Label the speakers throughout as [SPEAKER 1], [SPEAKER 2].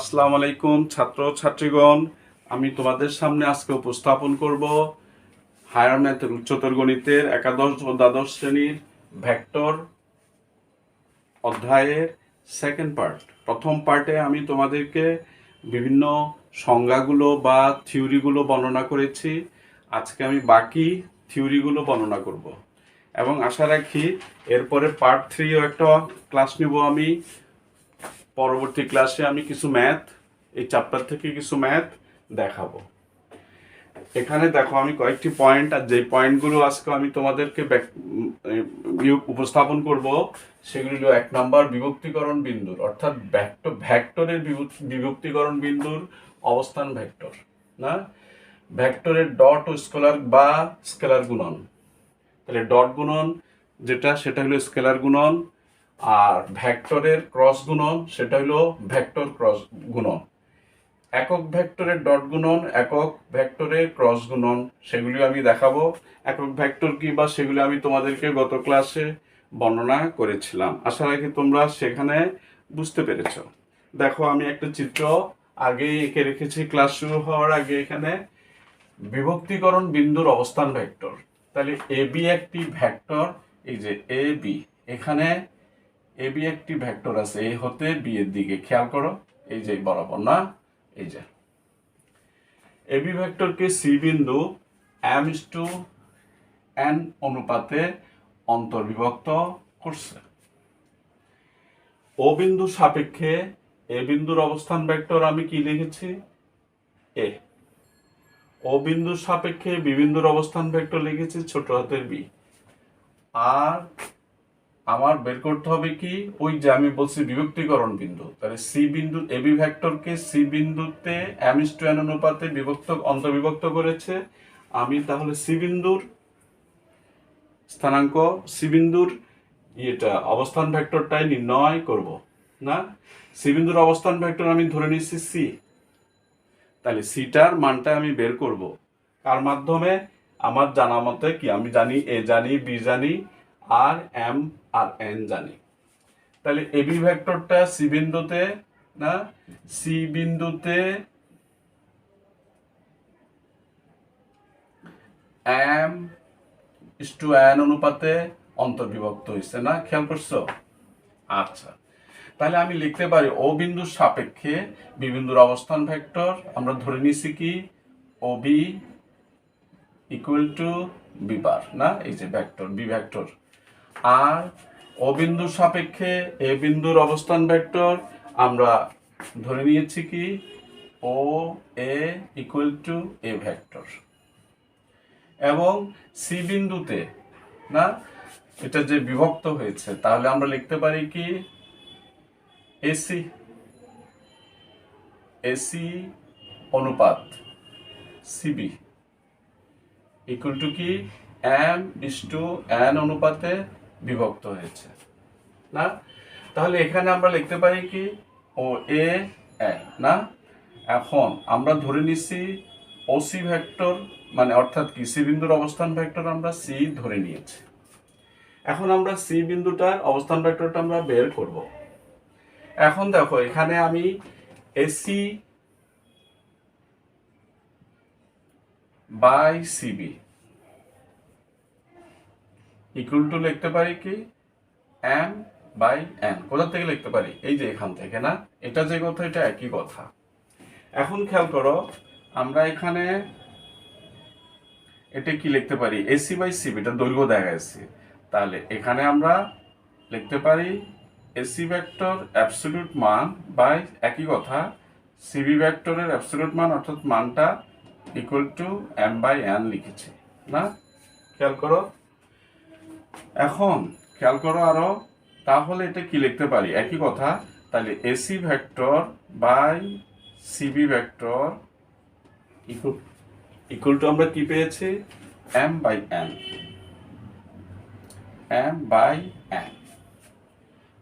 [SPEAKER 1] আসসালামু আলাইকুম ছাত্র ছাত্রীগণ, আমি তোমাদের সামনে আজকে উপস্থাপন করব হায়ার ম্যাথের উচ্চতর গণিতের একাদশ ও দ্বাদশ শ্রেণীর ভেক্টর অধ্যায়ের সেকেন্ড পার্ট। প্রথম পার্টে আমি তোমাদেরকে বিভিন্ন সংজ্ঞাগুলো বা থিওরিগুলো বর্ণনা করেছি। আজকে আমি বাকি থিওরিগুলো বর্ণনা করব এবং আশা রাখি এরপরে পার্ট 3ও একটা ক্লাস নিব আমি। পরবর্তী ক্লাসে আমি কিছু ম্যাথ, এই চ্যাপ্টার থেকে কিছু ম্যাথ দেখাবো। এখানে দেখো আমি কয়েকটি পয়েন্ট, আর যে পয়েন্টগুলো আজকে আমি তোমাদেরকে উপস্থাপন করব সেগুলি হলো 1 নম্বর বিভক্তিকরণ বিন্দুর, অর্থাৎ ভেক্টরের বিভক্তিকরণ বিন্দুর অবস্থান ভেক্টর, না ভেক্টরের ডট ও স্কেলার বা স্কেলার গুণন। তাহলে ডট গুণন যেটা সেটা হলো স্কেলার গুণন, আর ভেক্টরের ক্রস গুণন সেটা হলো ভেক্টর ক্রস গুণন। একক ভেক্টরের ডট গুণন, একক ভেক্টরের ক্রস গুণন, সেগুলি আমি দেখাবো। একক ভেক্টর কি বা সেগুলি আমি তোমাদেরকে গত ক্লাসে বর্ণনা করেছিলাম। আশা রাখি তোমরা সেখানে বুঝতে পেরেছ। দেখো আমি একটা চিত্র আগে এঁকে রেখেছি ক্লাস শুরু হওয়ার আগে। এখানে বিভক্তিকরণ বিন্দুর অবস্থান ভেক্টর। তাহলে এ বি একটি ভেক্টর, এই যে এ বি, এখানে এ বি একটি ভেক্টর আছে এ হতে বি এর দিকে, খেয়াল করো এই যে বরাবর, না এই যে এ বি ভেক্টরকে সি বিন্দু m/n অনুপাতে অন্তর্বিভক্ত করছে। ও বিন্দুর সাপেক্ষে এ বিন্দুর অবস্থান ভেক্টর আমি কি লিখেছি? এ। ও বিন্দুর সাপেক্ষে বি বিন্দুর অবস্থান ভেক্টর লিখেছি ছোট হাতের বি। আর আমার বের করতে হবে কি, ওই যে আমি বলছি বিভক্তিকরণ বিন্দু। তাহলে সি বিন্দু, এ বি ভেক্টরকে সি বিন্দুতে m/n অনুপাতে অন্তর্বিভক্ত করেছে। আমি তাহলে সি বিন্দুর স্থানাঙ্ক, সি বিন্দুর অবস্থান ভেক্টরটাই নির্ণয় করব, না সি বিন্দুর অবস্থান ভেক্টর আমি ধরে নিচ্ছি সি। তাহলে সিটার মানটা আমি বের করব কার মাধ্যমে? আমার জানা মতে কি, আমি জানি এ জানি, বি জানি, আর এম আর এন জানি। তাহলে এ বি ভেক্টরটা সি বিন্দুতে, না সি বিন্দুতে m/n অনুপাতে অন্তর্বিভক্ত হয়েছে, না খেয়াল করছো? আচ্ছা, তাহলে আমি লিখতে পারি ও বিন্দুর সাপেক্ষে বি বিন্দুর অবস্থান ভেক্টর আমরা ধরে নিছি কি, O B equal to b bar, না এই যে ভেক্টর বি ভেক্টর। আর ও বিন্দুর সাপেক্ষে এ বিন্দুর অবস্থান ভেক্টর আমরা ধরে নিয়েছি কি, ও এ ইকুয়াল টু এ ভেক্টর। এবং সি বিন্দুতে, না এটা যে বিভক্ত হয়েছে, তাহলে আমরা লিখতে পারি কি, এসি এসি অনুপাত সিবি ইকুয়াল টু কি, m/n অনুপাতে বিভক্ত হয়েছে, না তাহলে এখানে আমরা লিখতে পারি কি, ও এ এন, না এখন আমরা ধরে নিছি ও সি ভেক্টর, মানে অর্থাৎ কি সি বিন্দুর অবস্থান ভেক্টর আমরা সি ধরে নিয়েছি। এখন আমরা সি বিন্দুটার অবস্থান ভেক্টরটা আমরা বের করব। এখন দেখো এখানে আমি AC by CB equal to লিখতে পারি কি, m/n। কোথা থেকে লিখতে পারি? এই যে এখান থেকে, না এটা যে কথা এটা একই কথা। এখন খেয়াল করো আমরা এখানে এটা কি লিখতে পারি, এসি বাই সিবি, এটা দৈর্ঘ্য দেখা গেছে। তাহলে এখানে আমরা লিখতে পারি এসি ভেক্টর অ্যাবসলিউট মান বাই একই কথা সিবি ভেক্টরের অ্যাবসলিউট মান, অর্থাৎ মানটা ইকুয়াল টু m/n লিখেছি, না খেয়াল করো। এখন খেয়াল করো আরো, তাহলে এটা কি লিখতে পারি একই কথা। তাহলে AC vector by CB vector equal to আমরা কি পেয়েছি, m/n, m/n,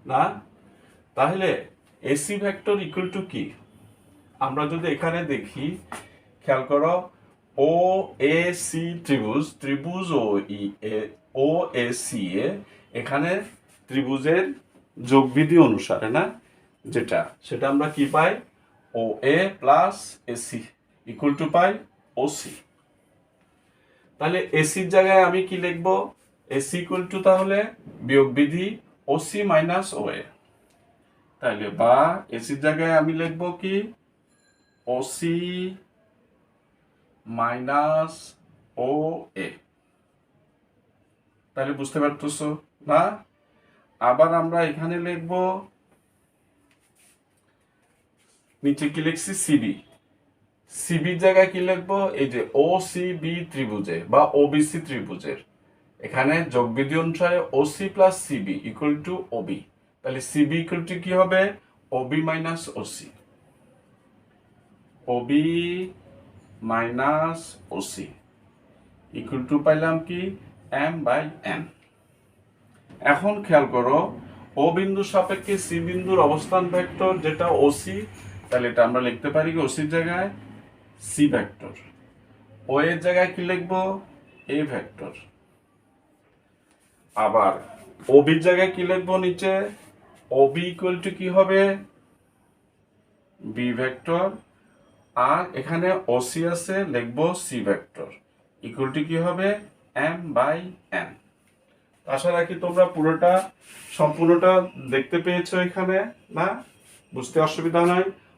[SPEAKER 1] না তাহলে এসি ভেক্টর ইকুয়াল টু কি, আমরা যদি এখানে দেখি, খেয়াল করো ও এ সি ত্রিভুজ ও এ সি এ, এখানে ত্রিভুজের যোগবিধি অনুসারে, না যেটা সেটা আমরা কি পাই, O A plus AC equal to পাই ওসি। তাহলে এসির জায়গায় আমি কি লিখব? এসি ইকুয়াল টু তাহলে বিয়োগ বিধি ওসি মাইনাস ও এ। তাহলে বা এসির জায়গায় আমি লিখব কি ওসি মাইনাস ও এ। তাহলে বুঝতে পারতেছো না? আবার আমরা এখানে লিখব নিচে কি লিখছি সিবি। সিবির জায়গায় কি লিখবো? এই যে ও সি বি ত্রিভুজে বা ওবিসি ত্রিভুজের এখানে যোগ বিধি অনুসারে OC plus CB equal to OB. তাহলে সিবি ইকুয়াল টু কি হবে? OB minus OC, OB minus OC equal to পাইলাম কি এম বাই এন। এখন খেয়াল করো ও বিন্দুর সাপেক্ষে সি বিন্দুর অবস্থান ভেক্টর যেটা ওসি, তাহলে এটা আমরা লিখতে পারি কি ওসির জায়গায় সি ভেক্টর, ও এর জায়গায় কি লিখবো? এ ভেক্টর। আবার ওবির জায়গায় কি লিখবো? নিচে ওবি ইকুয়াল টু কি হবে? B vector. আর এখানে ওসি আছে, লিখবো সি ভেক্টর ইকুয়াল টু কি হবে? M by N. আশা রাখি তোমরা পুরোটা সম্পূর্ণটা দেখতে পেয়েছো এখানে, না? বুঝতে অসুবিধা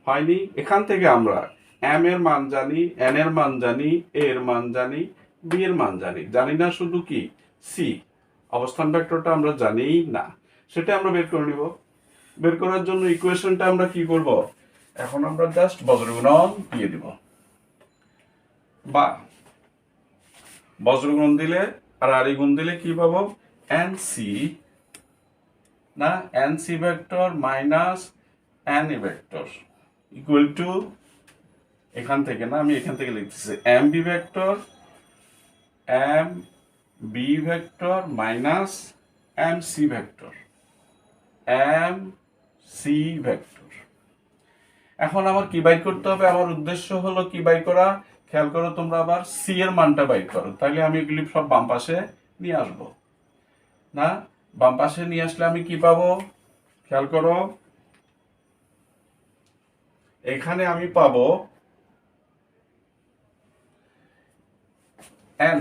[SPEAKER 1] হয়নি? এখান থেকে আমরা এম এর মান জানি, এন এর মান জানি, এ এর মান জানি, বি এর মান জানি, জানি না শুধু কি সি অবস্থান ভেক্টরটা আমরা জানি না, সেটা আমরা বের করে নিব। বের করার জন্য ইকুয়েশনটা আমরা কি করব? এখন আমরা জাস্ট বজ্রগুণন দিয়ে দিব, বা বজ্রগুণন দিলে আর আরি গুণ দিলে কি পাবো? এন সি, না, n c vector minus n a vector equal to, এখান থেকে না, আমি এখান থেকে লিখতেছি m b vector, m b vector minus m c vector, m c vector. এখন আমার কি বাইর করতে হবে? আমার উদ্দেশ্য হলো কি বাইর করা? খেয়াল করো তোমরা, আবার সি এর মানটা বাইর করো। তাহলে আমি এগুলি সব বাম পাশে নিয়ে আসবো, না? বাম পাশে নিয়ে আসলে আমি কি পাবো? খেয়াল করো, এখানে আমি পাবো এন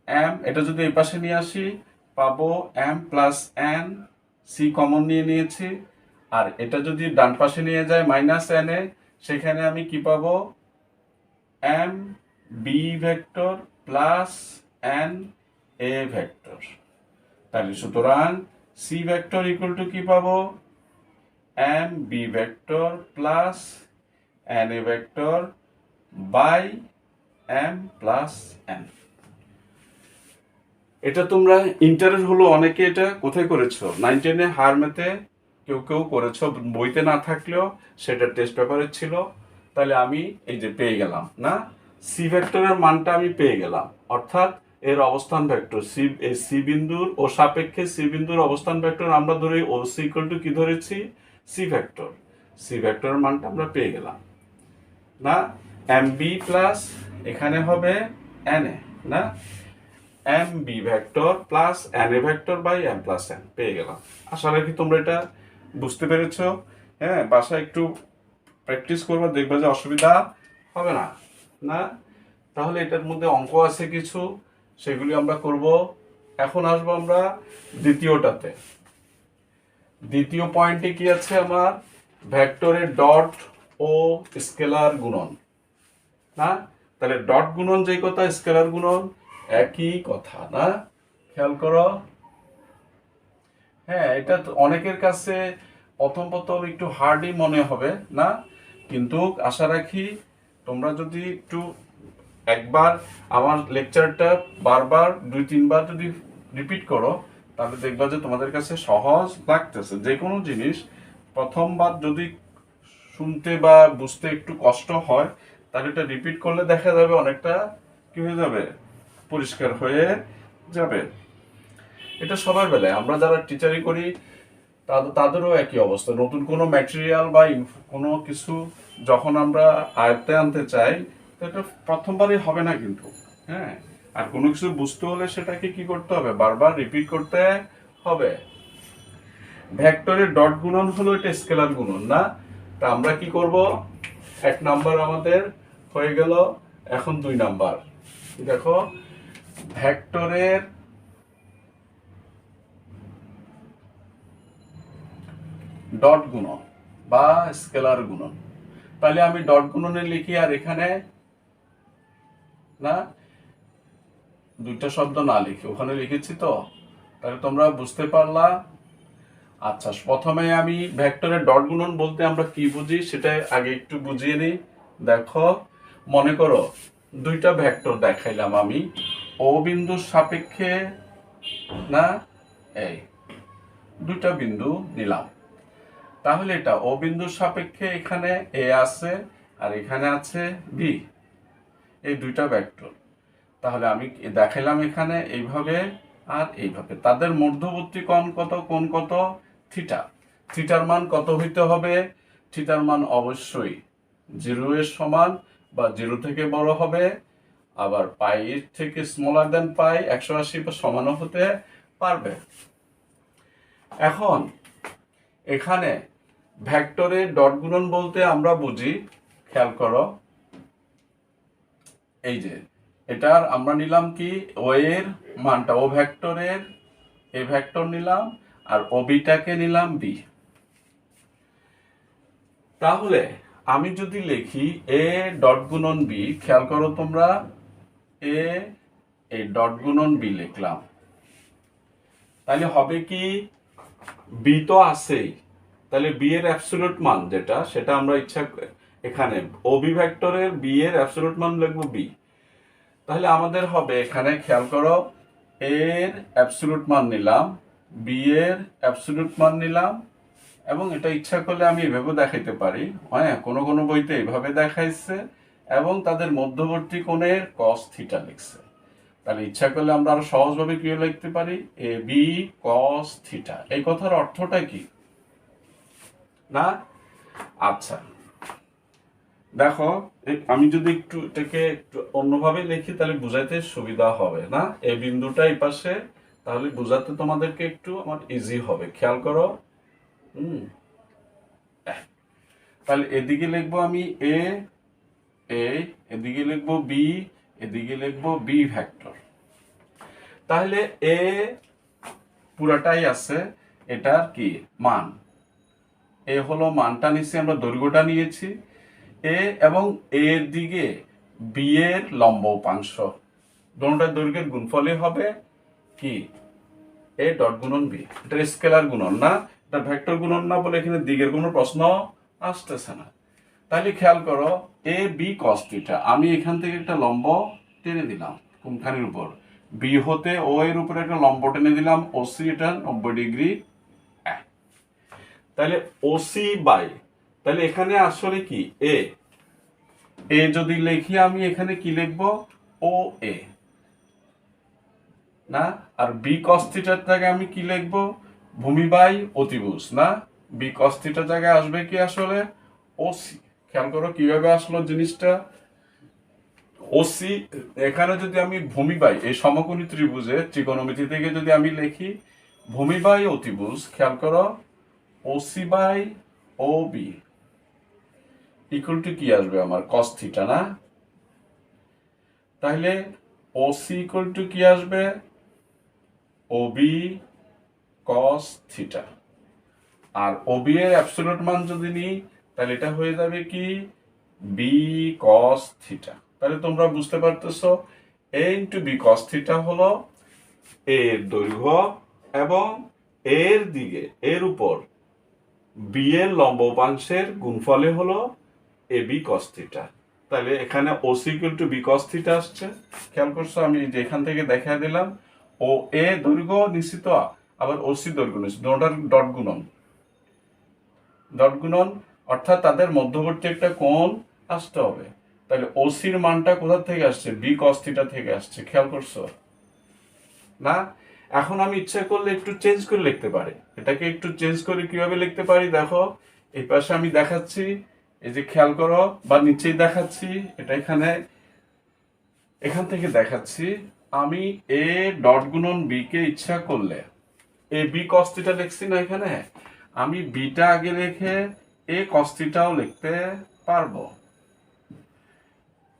[SPEAKER 1] এম, এটা যদি এই পাশে নিয়ে আসি পাবো m plus n, c common নিয়ে নিয়েছি। আর এটা যদি ডান পাশে নিয়ে যায় মাইনাস এন এ, সেখানে আমি কি পাবো? M b vector plus n a vector. তাহলে সুতরাং সি ভেক্টর ইকুয়াল টু কি পাবো? M b vector plus n a vector by m plus n. এটা তোমরা ইন্টারের হলো অনেকে এটা কোথায় করেছো? 9, 10-এ হায়ার ম্যাথে কেউ কেউ করেছো, বইতে না থাকলেও সেটা টেস্ট পেপারে ছিল। তাহলে আমি এই যে পেয়ে গেলাম, না? সি ভেক্টরের মানটা আমি পেয়ে গেলাম, অর্থাৎ এর অবস্থান ভেক্টর সি, এই সি বিন্দুর ও সাপেক্ষে সি বিন্দুর অবস্থান ভেক্টর আমরা ধরি ও সি ইকুয়াল টু কি ধরেছি? C vector. সি ভেক্টরের মানটা আমরা পেয়ে গেলাম, না? এম বি প্লাস এখানে হবে এন এ, না? M b vector plus n a vector by m plus n পেয়ে গেলাম। আশা রাখি তোমরা এটা বুঝতে পেরেছো। হ্যাঁ, বাসায় একটু প্র্যাকটিস করবা, দেখবা যে অসুবিধা হবে না, না? তাহলে এটার মধ্যে অঙ্ক আছে কিছু, সেগুলি আমরা করব। এখন আসবো আমরা দ্বিতীয়টাতে। দ্বিতীয় পয়েন্টে কি আছে আমার? ভেক্টরের ডট ও স্কেলার গুণন, না? তাহলে ডট গুণন যে কথা, স্কেলার গুণন একই কথা, না? খেয়াল করো, হ্যাঁ, এটা তো অনেকের কাছে প্রথম প্রথম একটু হার্ডই মনে হবে, না? কিন্তু আশা রাখি তোমরা যদি একটু একবার আমার লেকচারটা বারবার 2-3 বার যদি রিপিট করো, তাহলে দেখবা যে তোমাদের কাছে সহজ লাগতেছে। যে কোনো জিনিস প্রথমবার যদি শুনতে বা বুঝতে একটু কষ্ট হয়, তাহলে এটা রিপিট করলে দেখা যাবে অনেকটা কি হয়ে যাবে, পরিষ্কার হয়ে যাবে। এটা সবার বেলায়, আমরা যারা টিচারি করি তাদেরও একই অবস্থা। নতুন কোনো ম্যাটেরিয়াল বা কোনো কিছু যখন আমরা আয়ত্তে আনতে চাই, তো এটা প্রথমবারই হবে না কিন্তু, হ্যাঁ। আর কোনো কিছু বুঝতে হলে সেটাকে কি করতে হবে? বারবার রিপিট করতে হবে। ভেক্টরের ডট গুণন হলো এটা স্কেলার গুণন, না? তা আমরা কি করব? এক নাম্বার আমাদের হয়ে গেল। এখন 2 নাম্বার দেখো, ভেক্টরের ডট গুণন বা স্কেলার গুণন। তাহলে আমি ডট গুণনে লিখি, আর এখানে না দুইটা শব্দ না লিখি, ওখানে লিখেছি তো, তাহলে তোমরা বুঝতে পারলা। আচ্ছা, প্রথমে আমি ভেক্টরের ডট গুণন বলতে আমরা কি বুঝি সেটা আগে একটু বুঝিয়ে নিই। দেখো, মনে করো দুইটা ভেক্টর দেখাইলাম আমি, ও বিন্দুর সাপেক্ষে না, এই দুইটা বিন্দু নিলাম। তাহলে এটা ও বিন্দুর সাপেক্ষে এখানে এ আছে আর এখানে আছে বি, এই দুইটা ভেক্টর। তাহলে আমি দেখাইলাম এখানে এইভাবে আর এইভাবে, তাদের মধ্যবর্তী কোণ কত, কোণ কত, থিটা। থিটার মান কত হইতে হবে? থিটার মান অবশ্যই 0 এর সমান বা 0 থেকে বড় হবে, আবার পাই থেকে স্মলার দেন পাই 180 বা সমানও হতে পারবে। এখন এখানে ভেক্টরের ডট গুণন বলতে আমরা বুঝি, খেয়াল করো, এই যে এটার আমরা নিলাম কি, ও এর মানটা ও ভেক্টরের এ ভেক্টর নিলাম আর ও বিটাকে নিলাম বি। তাহলে আমি যদি লিখি এ ডট গুণন বি, খেয়াল করো তোমরা, এ এই ডট গুণন বি লিখলাম, তাহলে হবে কি, বি তো আছেই, তাহলে বি এর অ্যাবসলিউট মান যেটা, সেটা আমরা ইচ্ছা এখানে ও বি ভেক্টরের বি এর অ্যাবসলিউট মান লিখবো বি। তাহলে আমাদের হবে এখানে, খেয়াল করো, এর অ্যাবসলিউট মান নিলাম, বি এর অ্যাবসলিউট মান নিলাম, এবং এটা ইচ্ছা করলে আমি এভাবে দেখাইতে পারি, হ্যাঁ কোনো কোনো বইতে এইভাবে দেখাইছে, এবং তাদের মধ্যবর্তী কোণের cos থিটা লিখছে। তাহলে ইচ্ছা করলে আমরা আরো সহজভাবে কি লিখতে পারি, এ বি cos থিটা। এই কথার অর্থটা কি না? আচ্ছা দেখো, আমি যদি একটু এটাকে একটু অন্যভাবে লিখি তাহলে বুঝাইতে সুবিধা হবে না, এই বিন্দুটা এই পাশে, তাহলে বুঝাতে তোমাদেরকে একটু আমার ইজি হবে। খেয়াল করো, তাহলে এদিকে লিখবো আমি এ, এদিকে লিখবো বি, এদিকে লিখবো বি ভেক্টর। তাহলে এ পুরাটাই আছে, এটার কি মান, এ হলো মানটা নিচ্ছি, আমরা দৈর্ঘ্যটা নিয়েছি এ, এবং এর দিকে বি এর লম্ব উপাংশ, দুটোটার দৈর্ঘ্যের গুণফলই হবে কি, এ ডট গুণন বি। এটা স্কেলার গুণন না, এটা ভেক্টর গুণন না, বলে এখানে দিকের কোনো প্রশ্ন আসতেছে না। তাহলে খেয়াল করো, এ বি কস থিটা, আমি এখান থেকে একটা লম্ব টেনে দিলাম কোনখানের উপর, বি হতে ও এর উপরে একটা লম্ব টেনে দিলাম, ওসি, এটা 90 ডিগ্রি। তাহলে ওসি বাই, তাহলে এখানে আসলে কি এ, এ যদি লিখি আমি এখানে কি লিখবো, ও এ না, আর বি কস থিটার জায়গায় আমি কি লিখবো, ভূমি বাই অতিভুজ না, বি কস থিটার জায়গায় আসবে কি আসলে ওসি। খেয়াল করো কিভাবে আসলো জিনিসটা, ওসি, এখানে যদি আমি ভূমি বাই এই সমকোণী ত্রিভুজে ত্রিকোণমিতি থেকে যদি আমি লিখি ভূমি বাই অতিভুজ, খেয়াল করো OC by O B equal to কি আসবে আমার কস থিটা না, তাহলে ওসি ইকুয়াল টু কি আসবে, ও বি কস থিটা। আর ও বি এর অ্যাবসলিউট মান যদি নিই তাহলে এটা হয়ে যাবে কি, বি কস থিটা। তাহলে তোমরা বুঝতে পারতেছো, এ ইন্টু বি কস থিটা হলো এর দৈর্ঘ্য, এবং এর দিকে এর উপর বি এর লম্ব উপাংশের গুণফলে হলো এ বি কস থিটা। তাহলে এখানে OC equal to b cos theta আসছে। খেয়াল করছো, আমি যেখান থেকে দেখা দিলাম, ও এ দৈর্ঘ্য নিশ্চিত, আবার ওসি দৈর্ঘ্য নিশ্চিত, দুটোটার ডট গুণন, ডট গুণন, অর্থাৎ তাদের মধ্যবর্তী একটা কোণ আসতে হবে। তাহলে ওসির মানটা কোথা থেকে আসছে, বি কস থিটা থেকে আসছে। খেয়াল করছো না? এখন আমি ইচ্ছা করলে একটু চেঞ্জ করে লিখতে পারি, এটাকে একটু চেঞ্জ করে কিভাবে লিখতে পারি দেখো, এই পাশে আমি দেখাচ্ছি, এই যে খেয়াল করো, বা নিচেই দেখাচ্ছি, এটা এখানে এখান থেকে দেখাচ্ছি, আমি এ ডট গুণন বি কে ইচ্ছা করলে এ বি কস থিটা লিখছি না, এখানে আমি বিটা আগে রেখে এ কস থিটাও লিখতে পারবো।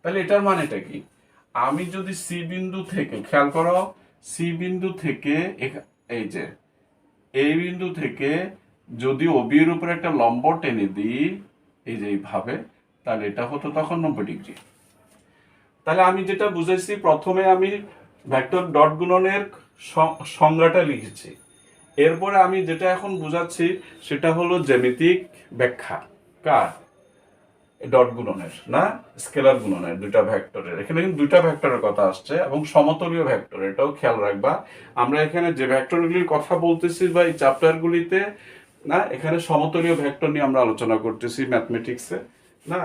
[SPEAKER 1] তাহলে এটার মানেটা কি? আমি যদি সি বিন্দু থেকে, খেয়াল করো, সি বিন্দু থেকে এই যে এই বিন্দু থেকে যদি ওবি এর উপরে একটা লম্ব টেনে দিই এই যে এইভাবে, তাহলে এটা হতো তখন 90 ডিগ্রি। তাহলে আমি যেটা বুঝেছি, প্রথমে আমি ভেক্টর ডট গুণনের সংজ্ঞাটা লিখেছি, এরপরে আমি যেটা এখন বুঝাচ্ছি সেটা হলো জ্যামিতিক ব্যাখ্যা। কার? ডট গুণনের না স্কেলার গুণনের, দুইটা ভেক্টরের। এখানে কিন্তু দুইটা ভেক্টরের কথা আসছে এবং সমতলীয় ভেক্টর, এটাও খেয়াল রাখবা। আমরা এখানে যে ভেক্টরগুলির কথা বলতেছি বা এই চ্যাপ্টারগুলিতে না, এখানে সমতলীয় ভেক্টর নিয়ে আমরা আলোচনা করতেছি ম্যাথমেটিক্সে না।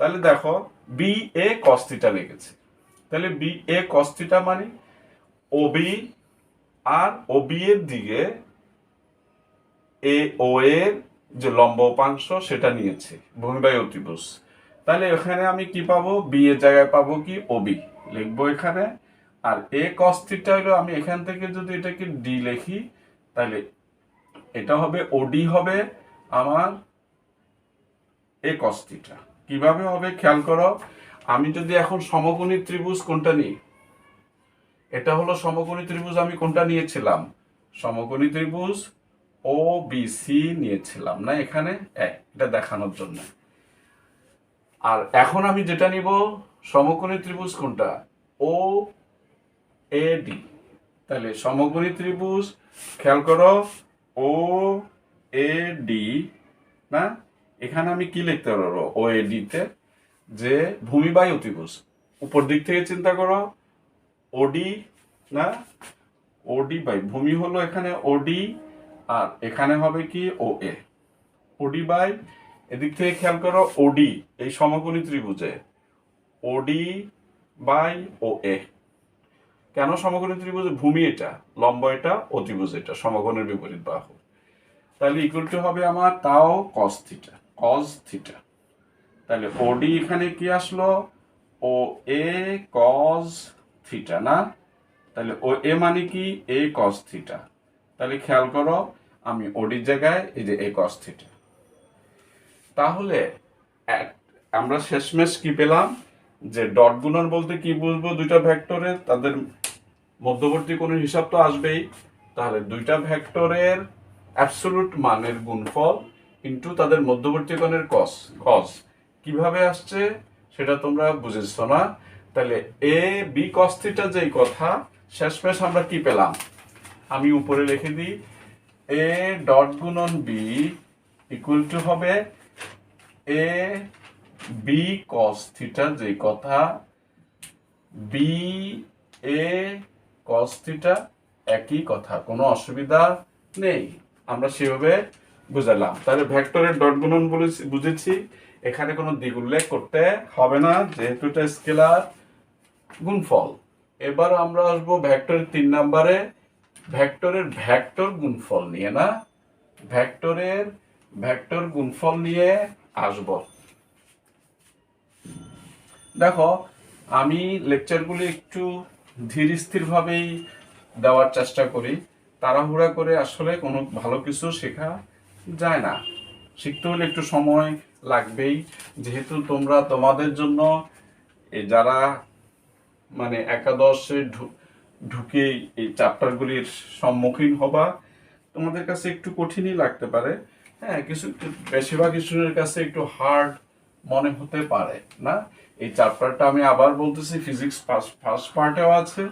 [SPEAKER 1] তাহলে দেখো বি এ কস থিটা লিখেছি, তাহলে বি এ কস থিটা মানে ওবি, আর ওবি এর দিকে এ ও এর যে লম্ব উপাংশ সেটা নিয়েছি ভূমিবাহী অতিভুজ। তাহলে এখানে আমি কি পাবো? বি এর জায়গায় পাবো কি? ওবি লিখবো এখানে। আর এ কস থিটা হলো, আমি এখান থেকে যদি এটাকে ডি লিখি তাহলে এটা হবে ওডি হবে আমার এ কস থিটা। কিভাবে হবে খেয়াল করো, আমি যদি এখন সমকোণী ত্রিভুজ কোনটা নিই, এটা হলো সমকোণী ত্রিভুজ, আমি কোনটা নিয়েছিলাম? সমকোণী ত্রিভুজ ও বি সি নিয়েছিলাম না এখানে, এটা দেখানোর জন্য। আর এখন আমি যেটা নিব, সমকোণী ত্রিভুজ কোনটা? ও এ ডি। তাহলে সমকোণী ত্রিভুজ, খেয়াল করো, ও এ ডি না, এখানে আমি কি লিখতে পারবো? ও এ ডি তে যে ভূমিবাহী অতিভুজ, উপর দিক থেকে চিন্তা করো, ওডি না, ওডি বাই ভূমি হলো এখানে ওডি, আর এখানে হবে কি? ও এ। ওডি বাই, এদিক থেকে খেয়াল করো, ওডি এই সমকোণী ত্রিভুজে ওডি বাই ও এ। কেন সমকোণী ত্রিভুজে? ভূমি এটা, লম্ব এটা, অতিভুজ এটা, সমকোণের বিপরীত বাহু। তাহলে ইকুয়াল টু হবে আমার তাও কস থিটা, কস থিটা। তাহলে ওডি এখানে কি আসলো? ও এ কস থিটা না, তাহলে ও এ মানে কি? এ কস থিটা। তাহলে খেয়াল করো, আমি ওডির জায়গায় এই যে এ কস থিটা। তাহলে আমরা শেষমেশ কি পেলাম? যে ডট গুণন বলতে কি বুঝবো? দুইটা ভেক্টরের তাদের মধ্যবর্তী কোণের হিসাব তো আসবেই। তাহলে দুইটা ভেক্টরের অ্যাবসলুট মানের গুণফল ইনটু তাদের মধ্যবর্তী কোণের কস। কস কিভাবে আসছে সেটা তোমরা বুঝেছো না? তাহলে এ বি কস থিটা যেই কথা, শেষমেশ আমরা কি পেলাম? আমি উপরে লিখে দিই, এ ডট গুণন বি ইকুয়াল টু হবে এ বি কস থিটা যেই কথা, বি এ কস থিটা একই কথা, কোনো অসুবিধা নেই। আমরা সেভাবে বুঝালাম। তাহলে ভেক্টরের ডট গুণন বুঝেছি, এখানে কোনো দিক উল্লেখ করতে হবে না যেহেতু এটা স্কেলার গুণফল। এবার আমরা আসবো ভেক্টরের 3 নম্বরে, ভেক্টরের ভেক্টর গুণফল নিয়ে না, ভেক্টরের ভেক্টর গুণফল নিয়ে আসব। দেখো আমি লেকচারগুলি একটু ধীর স্থিরভাবেই দেওয়ার চেষ্টা করি, তাড়াহুড়া করে আসলে কোনো ভালো কিছু শেখা যায় না। শিখতে হলে একটু সময় লাগবেই, যেহেতু তোমরা তোমাদের জন্য যারা মানে একাদশে ঢুকেই এই চ্যাপ্টারগুলির সম্মুখীন হবা, তোমাদের কাছে একটু কঠিনই লাগতে পারে। হ্যাঁ, কিছু বেশিরভাগ স্টুডেন্টের কাছে একটু হার্ড মনে হতে পারে না। এই চ্যাপ্টারটা আমি আবার বলতেছি, ফিজিক্স ফার্স্ট পার্টেও আছে,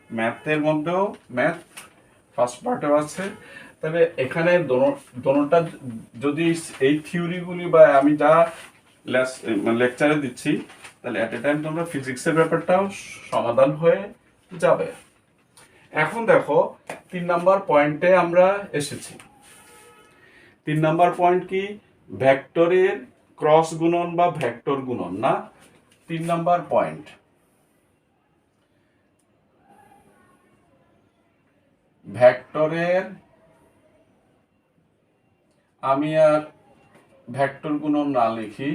[SPEAKER 1] ম্যাথের মধ্যেও ম্যাথ ফার্স্ট পার্টেও আছে। তাহলে এখানে দোনোটা যদি এই থিওরিগুলি বা আমি যা লেকচারে দিচ্ছি, তাহলে অ্যাট এ টাইম তোমরা ফিজিক্সের ব্যাপারটাও সমাধান হয়ে যাবে। এখন দেখো 3 নাম্বার পয়েন্টে আমরা এসেছি। 3 নাম্বার পয়েন্ট কি? ভেক্টরের ক্রস গুণন বা ভেক্টর গুণন না। 3 নাম্বার পয়েন্ট, ভেক্টরের, আমি আর ভেক্টর গুণন না লিখি,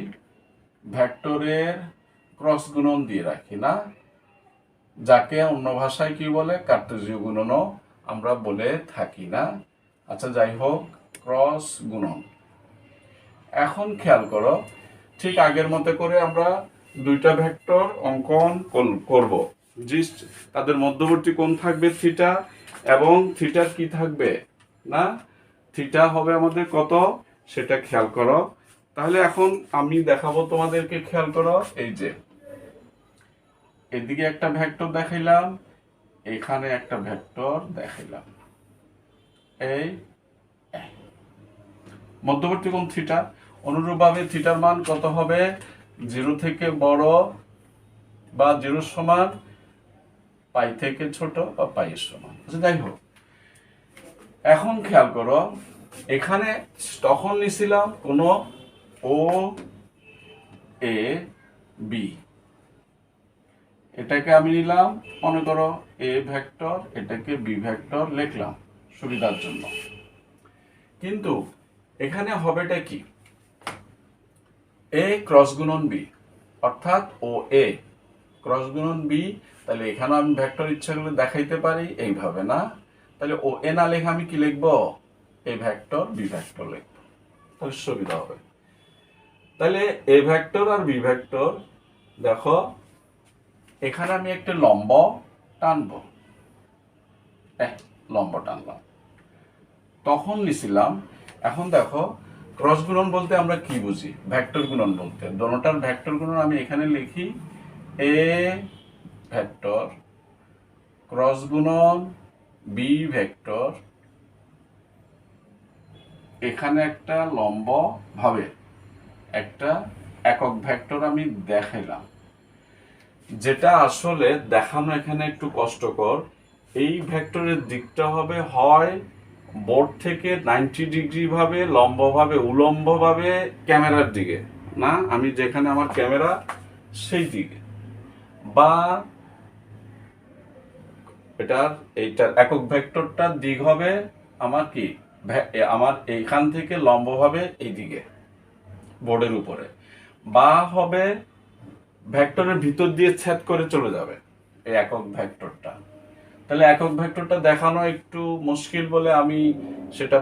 [SPEAKER 1] ভেক্টরের ক্রস গুণন দিয়ে রাখি না, যাকে অন্য ভাষায় কি বলে? কার্তেজীয় গুণনও আমরা বলে থাকি না। আচ্ছা যাই হোক, ক্রস গুণন। এখন খেয়াল করো, ঠিক আগের মতো করে আমরা দুইটা ভেক্টর অঙ্কন করব। জাস্ট তাদের মধ্যবর্তী কোণ থাকবে থিটা, এবং থিটার কি থাকবে না, থিটা হবে আমাদের কত সেটা খেয়াল করো। তাহলে এখন আমি দেখাবো তোমাদেরকে, খেয়াল করো, এই যে এদিকে একটা ভেক্টর দেখাইলাম, এখানে একটা ভেক্টর দেখাইলাম, এই মধ্যবর্তী কোণ থিটা। অনুরূপভাবে থিটার মান কত হবে, 0 থেকে বড় বা 0 সমান, পাই থেকে ছোট বা পাই এর সমান। যাই হোক, এখন খেয়াল করো, এখানে তখন নিছিলাম কোনো ও এ বি, এটাকে আমি নিলাম মনে করো এ ভেক্টর, এটাকে বি ভেক্টর লিখলাম সুবিধার জন্য। কিন্তু এখানে হবেটা কি, এ ক্রস গুণন বি, অর্থাৎ ও এ ক্রস গুণন বি। তাহলে এখানে আমি ভেক্টর ইচ্ছা করলে দেখাইতে পারি এইভাবে, না? তাহলে ও এ না লেখা আমি কি লিখবো, এ ভেক্টর বি ভেক্টর লিখবো, তাহলে সুবিধা হবে। তাহলে এ ভেক্টর আর বি ভেক্টর, দেখো এখানে আমি একটা লম্ব টানবো, লম্ব টানলাম, তখন নিছিলাম। এখন দেখো ক্রস গুণন বলতে আমরা কি বুঝি, ভেক্টর গুণন বলতে দোনোটার ভেক্টর গুণন আমি এখানে লিখি এ ভেক্টর ক্রস গুণন বি ভেক্টর, এখানে একটা লম্ব ভাবে একটা একক ভেক্টর আমি দেখাইলাম, যেটা আসলে দেখানো এখানে একটু কষ্টকর। এই ভেক্টরের দিকটা হবে হয় বোর্ড থেকে 90 ডিগ্রি ভাবে লম্বভাবে উলম্বভাবে ক্যামেরার দিকে, না আমি যেখানে আমার ক্যামেরা সেই দিকে, বা এইটার একক ভেক্টরটার দিক হবে আমার কি, আমার এইখান থেকে লম্বভাবে এইদিকে বোর্ডের উপরে, বা হবে ভেক্টরের ভিতর দিয়ে ছেদ করে চলে যাবে এই একক ভেক্টরটা। তাহলে একক ভেক্টরটা দেখানো একটু মুশকিল বলে আমি সেটা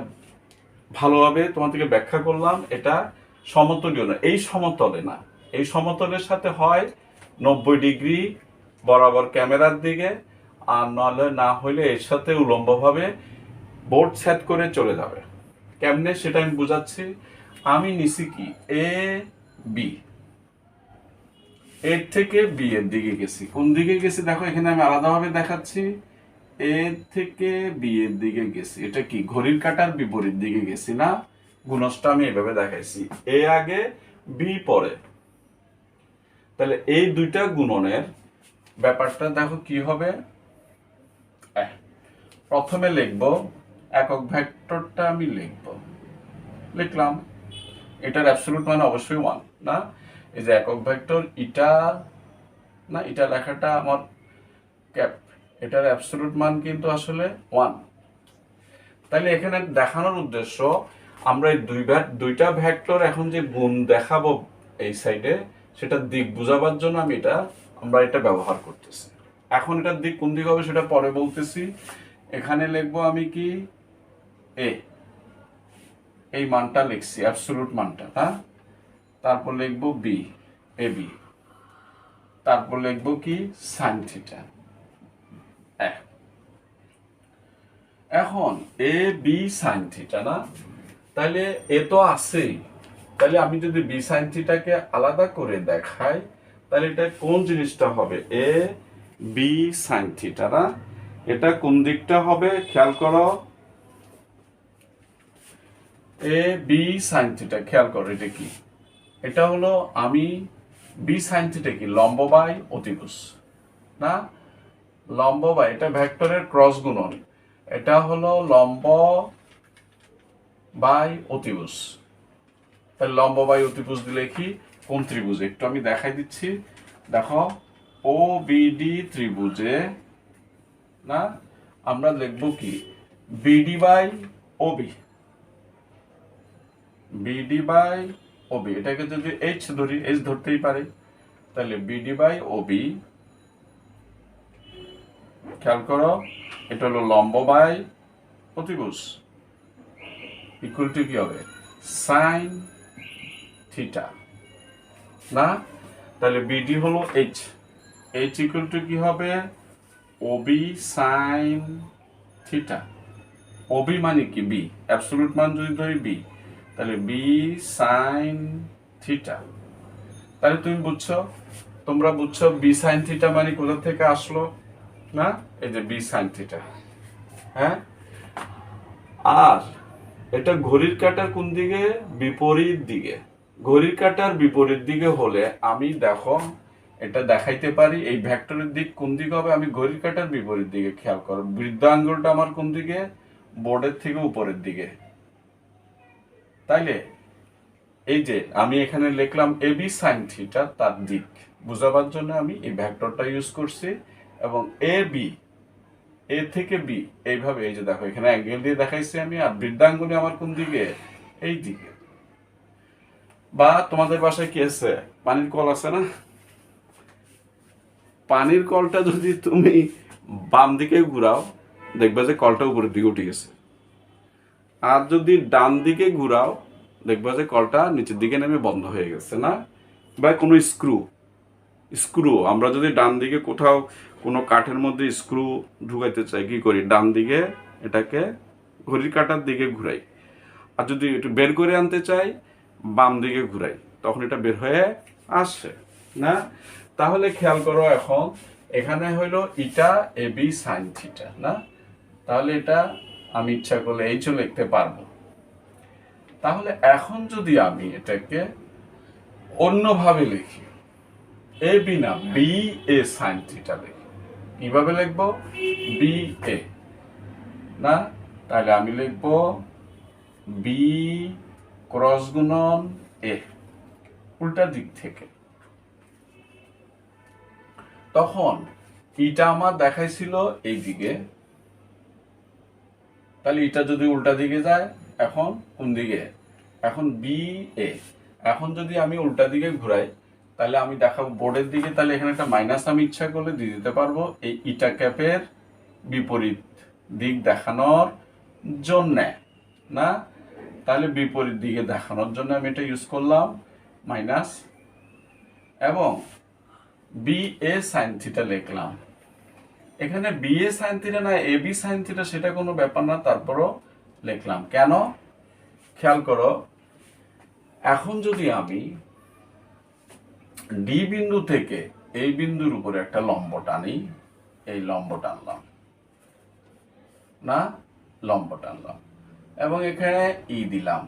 [SPEAKER 1] ভালোভাবে তোমাদেরকে ব্যাখ্যা করলাম। এটা সমতলীয় না, এই সমতলে না, এই সমতলের সাথে হয় 90 ডিগ্রি বরাবর ক্যামেরার দিকে, আর নাহলে না হইলে এর সাথে উলম্বভাবে বোর্ড সেট করে চলে যাবে। কেমনে সেটা আমি বুঝাচ্ছি। আমি নিছি কি এ বি, এর থেকে বি এর দিকে গেছি, কোন দিকে গেছি দেখো এখানে আমি আলাদাভাবে দেখাচ্ছি, এ থেকে বি এর দিকে গেছি, এটা কি ঘড়ির কাঁটার বিপরীত দিকে গেছি, না? গুণজটা আমি এভাবে দেখাইছি, এ আগে বি পরে। তাহলে এই দুইটা গুণনের ব্যাপারটা দেখো কি হবে। প্রথমে লিখব একক ভেক্টরটা আমি লিখলাম, এটার অ্যাবসলিউট মান অবশ্যই 1, না? এই যে একক ভেক্টর ইটা, না এটা লেখাটা আমার ক্যাপ, এটার অ্যাবসলিউট মান কিন্তু আসলে 1। তাহলে এখানে দেখানোর উদ্দেশ্য, আমরা এই দুইটা ভেক্টর এখন যে গুণ দেখাবো এই সাইডে, সেটার দিক বোঝাবার জন্য আমরা এটা ব্যবহার করতেছি। এখন এটার দিক কোন দিক হবে সেটা পরে বলতেছি। এখানে লিখবো আমি কি এ, এই মানটা লিখছি অ্যাবসলিউট মানটা, হ্যাঁ? তারপর লিখবো বি, এ বি, তারপর লিখবো কি সাইন থিটা। এখন এ বি সাইন থিটা, না? তাহলে এ তো আছেই, তাহলে আমি যদি বি সাইন থিটাকে আলাদা করে দেখাই, তাহলে এটা কোন জিনিসটা হবে, এ বি সাইন থিটা, না? এটা কোন দিকটা হবে খেয়াল করো, এ বি সাইন থিটা, খেয়াল করো এটা কি, এটা হলো আমি বি সাইন থিটা কি লম্ব বাই অতিভুজ, না? লম্ব বাই, এটা ভেক্টরের ক্রস গুণন, এটা হলো লম্ব বাই অতিভুজ। তাহলে লম্ব বাই অতিভুজ দিলে কি কোন ত্রিভুজে, একটু আমি দেখাই দিচ্ছি। দেখো ও বিডি ত্রিভুজে, না আমরা লিখবো কি BD by OB, BD by OB, এটাকে যদি এইচ ধরি, এইচ ধরতেই পারি, তাহলে বিডি বাই ওবি, খেয়াল করো এটা হলো লম্ব বাই অতিভুজ, ইকুয়াল টু কি হবে সাইন থিটা, না? তাহলে বিডি হলো এইচ, এইচ ইকুয়াল টু কি হবে ওবি সাইন থিটা। ওবি মানে কি বি, অ্যাবসলিউট মান যদি ধরি বি, তাহলে বি সাইন থিটা। তাহলে তুমি বুঝছো, তোমরা বুঝছো বি সাইন থিটা মানে কোথা থেকে আসলো না, এই যে বি সাইন থিটা। হ্যাঁ, আর এটা ঘড়ির কাঁটার কোন দিকে, বিপরীত দিকে। ঘড়ির কাঁটার বিপরীত দিকে হলে আমি দেখো এটা দেখাইতে পারি এই ভেক্টরের দিক কোন দিকে হবে, আমি ঘড়ির কাঁটার বিপরীত দিকে। খেয়াল করো বৃদ্ধ আঙ্গুলটা আমার কোন দিকে, বোর্ডের থেকে উপরের দিকে। তাইলে এই যে আমি এখানে লিখলাম এ বি সাইন থিটা, তার দিক বুঝাবার জন্য আমি এই ভেক্টরটা ইউজ করছি। এবং এ বি, এ থেকে বি এইভাবে, এই যে দেখো এখানে অ্যাঙ্গেল দিয়ে দেখাইছি আমি, আর বৃদ্ধাঙ্গুলি আমার কোন দিকে, এই দিকে। বা তোমাদের বাসায় কি আছে, পানির কল আছে না, পানির কলটা যদি তুমি বাম দিকে ঘুরাও দেখবা যে কলটা উপরের দিকে উঠে গেছে, আর যদি ডান দিকে ঘুরাও দেখবা যে কলটা নিচের দিকে নেমে বন্ধ হয়ে গেছে না। বা কোনো স্ক্রু, স্ক্রু আমরা যদি ডান দিকে কোথাও কোনো কাঠের মধ্যে স্ক্রু ঢুকাইতে চাই কি করি, ডান দিকে এটাকে ঘড়ির কাঁটার দিকে ঘুরাই, আর যদি একটু বের করে আনতে চাই বাম দিকে ঘুরাই, তখন এটা বের হয়ে আসে না। তাহলে খেয়াল করো এখন এখানে হইলো ইটা এ বি সাইন থিটা না, তাহলে এটা আমি ইচ্ছা করলে এইচও লিখতে পারবো। তাহলে এখন যদি আমি এটাকে অন্যভাবে লিখি, এ বি না বি এ সাইন থিটা লিখি, কিভাবে লিখবো, বি এ না, তাহলে আমি লিখবো বি ক্রস গুণন এ, উল্টা দিক থেকে। তখন ইটা আমার দেখাইছিল এই দিকে, তাহলে ইটা যদি উল্টা দিকে যায় এখন কোন দিকে, এখন বি এ। এখন যদি আমি উল্টা দিকে ঘুরাই তাহলে আমি দেখাবো বোর্ডের দিকে, তাহলে এখানে একটা মাইনাস আমি ইচ্ছা করলে দিয়ে দিতে পারবো এই ইটা ক্যাপের বিপরীত দিক দেখানোর জন্য না। তাহলে বিপরীত দিকে দেখানোর জন্য আমি এটা ইউজ করলাম মাইনাস, এবং বি এ সাইন থিটা লিখলাম। এখানে বি এ সাইন থিটা না এ বি সাইন থিটা সেটা কোনো ব্যাপার না, তারপরও লিখলাম কেন, খেয়াল করো এখন যদি আমি ডি বিন্দু থেকে এই বিন্দুর উপরে একটা লম্ব টানি, এই লম্ব টানলাম না, লম্ব টানলাম এবং এখানে ই দিলাম,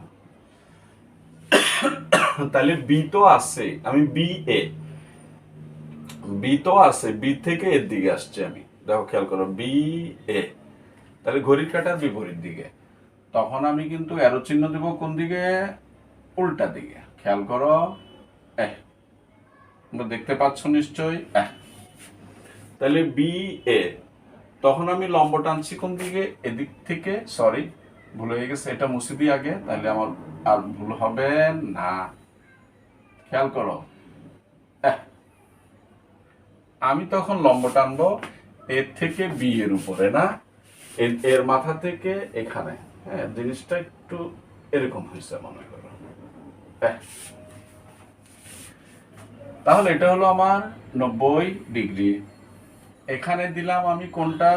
[SPEAKER 1] তাহলে বি তো আছে, আমি বি এ, বি তো আছে, বি থেকে এর দিকে আসছে আমি, দেখো খেয়াল করো বি এ, তাহলে ঘড়ির কাঁটার বিপরীত দিকে। তখন আমি কিন্তু অ্যারো চিহ্ন দেব কোন দিকে, উল্টা দিকে। খেয়াল করো দেখতে পাচ্ছ নিশ্চয়ই, তাহলে বি এ, তখন আমি লম্ব টানছি কোন দিকে, এদিক থেকে, সরি ভুল হয়ে গেছে, এটা মুছে দিই আগে তাহলে আমার আর ভুল হবে না। খেয়াল করো আমি তখন লম্ব টানবো এর থেকে বি এর উপরে না, এর মাথা থেকে এখানে। হ্যাঁ, জিনিসটা একটু এরকম হয়েছে মনে করো। তাহলে এটা হলো আমার 90 ডিগ্রি। এখানে দিলাম আমি কোনটা,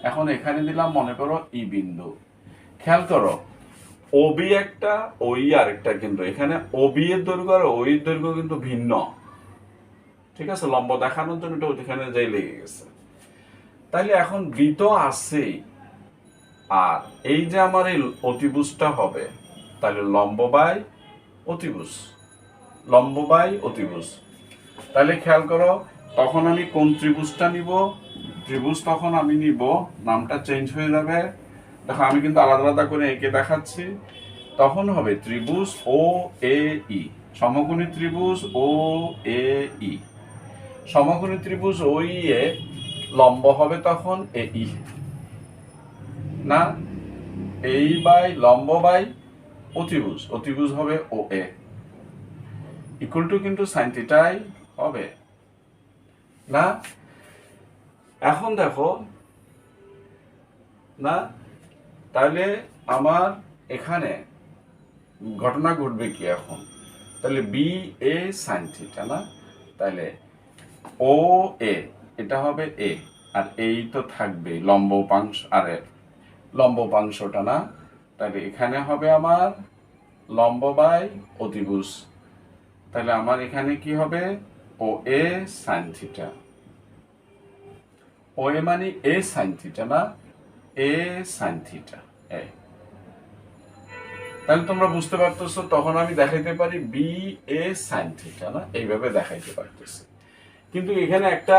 [SPEAKER 1] এখন এখানে দিলাম মনে করো ই বিন্দু। খেয়াল করো ওবি একটা, ওই আরেকটা, কিন্তু এখানে ওবি এর দৈর্ঘ্য আর ওই এর দৈর্ঘ্য কিন্তু ভিন্ন। ঠিক আছে, লম্ব দেখানোর জন্য এটা ওইখানে যাই লেগে গেছে। তাইলে এখন বি তো আছেই, আর এই যে আমার এই অতিভুজটা হবে, তাহলে লম্ব বাই অতিভুজ, লম্ব বাই অতিভুজ। তাহলে খেয়াল করো তখন আমি কোন ত্রিভুজটা নিব, ত্রিভুজ তখন আমি নিব, নামটা চেঞ্জ হয়ে যাবে, দেখো আমি কিন্তু আলাদা আলাদা করে এঁকে দেখাচ্ছি। তখন হবে ত্রিভুজ ও এ ই, সমকোণী ত্রিভুজ ও এ ই, সমকোণী ত্রিভুজ ও ই এ লম্ব হবে তখন এ ই না, এই বাই লম্ব বাই অতিভুজ, অতিভুজ হবে ও এ, ইকুয়াল টু কিন্তু সাইন থিটাই হবে না। এখন দেখো না, তাহলে আমার এখানে ঘটনা ঘটবে কি, এখন তাহলে বি এ সাইন থিটা না, তাহলে ও এ এটা হবে এ, আর এই তো থাকবে লম্ব উপাংশ, আরে লম্ব উপাংশটা না, তাহলে এখানে হবে আমার লম্ব বাই অতিভুজ, তাহলে আমার এখানে কি হবে ও এ সাইন থিটা, ও এ মানে এ সাইন থিটা না, এ সাইন থিটা এ। তাহলে তোমরা বুঝতে পারতেছো, তখন আমি দেখাইতে পারি বি এ সাইন থিটা না, এইভাবে দেখাইতে পারতেছি। কিন্তু এখানে একটা